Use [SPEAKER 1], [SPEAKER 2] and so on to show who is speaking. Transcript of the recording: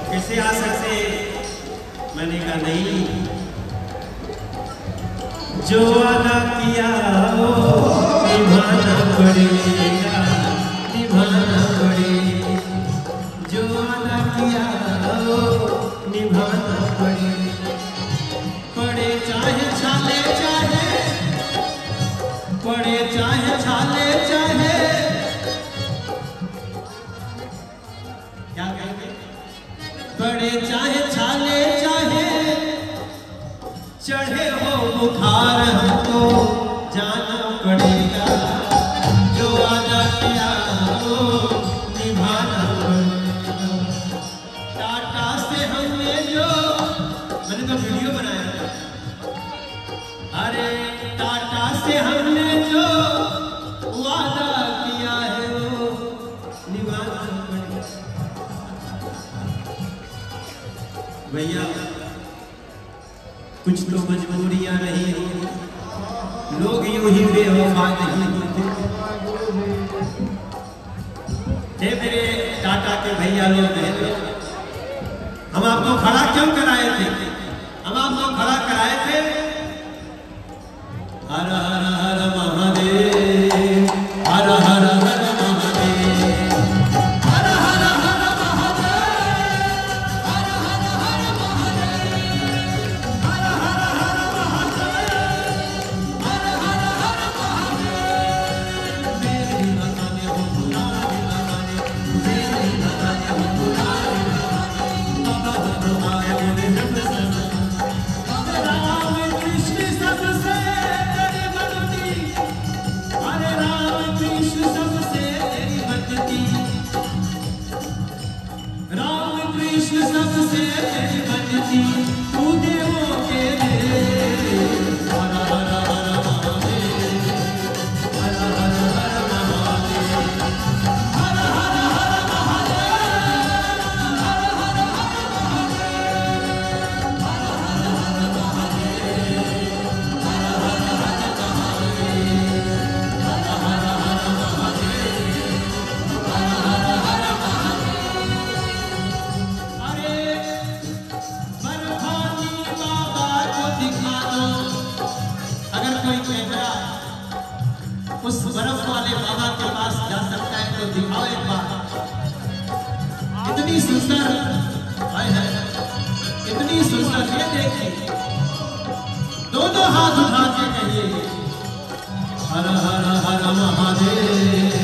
[SPEAKER 1] कैसे आ सकते? मैंने कहा नहीं, जो वादा किया वो निभाना पड़ेगा, निभाना पड़ेगा। जो वादा किया वो निभाना पड़ेगा। पड़े चाहे छाले चाहे, पड़े चाहे छाले चाहे, क्या कहेंगे? पड़े चाहे छाले चाहे, चढ़े हो बुखार हमको जाना पड़ेगा। जो वादा किया वो निभाना पड़ेगा। टाटा से हमने जो, मैंने तो वीडियो बनाया था, अरे टाटा से हमने जो वादा किया है वो निभाना पड़ेगा। भैया कुछ तो मजबूरियां नहीं होती, लोग यूं ही बेवफा नहीं होते। मेरे टाटा के भैया लोग हैं, हम आपको खड़ा क्यों कराए थे? हम आपको खड़ा कराए थे, हर हर हर महादेव, हर हर हर महादेव, हर हर हर महादेव, हर हर हर महादेव, हर हर हर महादेव, हर हर हर महादेव। मेरी लगाने हो बुलाने लगाने, मेरी लगाने हो बुलाने लगाने, बाबा तुम्हारे मेरे जब से राम कृष्ण सबसे तेरी भक्ति, अरे राम कृष्ण सबसे तेरी भक्ति, राम कृष्ण सबसे तेरी भक्ति, तू देवों के देव। हर हर हर महादेव, हर हर हर महादेव, हर हर हर महादेव, हर हर हर महादेव, हर हर हर महादेव, हर हर हर महादेव, हर हर हर महादेव, हर हर हर महादेव। अरे बर्फानी बाबा को दिखा दो, अगर कोई कैमरा उस बर्फ वाले बाबा के पास जा सकता है तो दिखाओ एक बार। इतनी सुंदर है, इतनी सुंदर, ये देखिए, दोनों हाथ उठा के कहिए हर हर हर महादेव।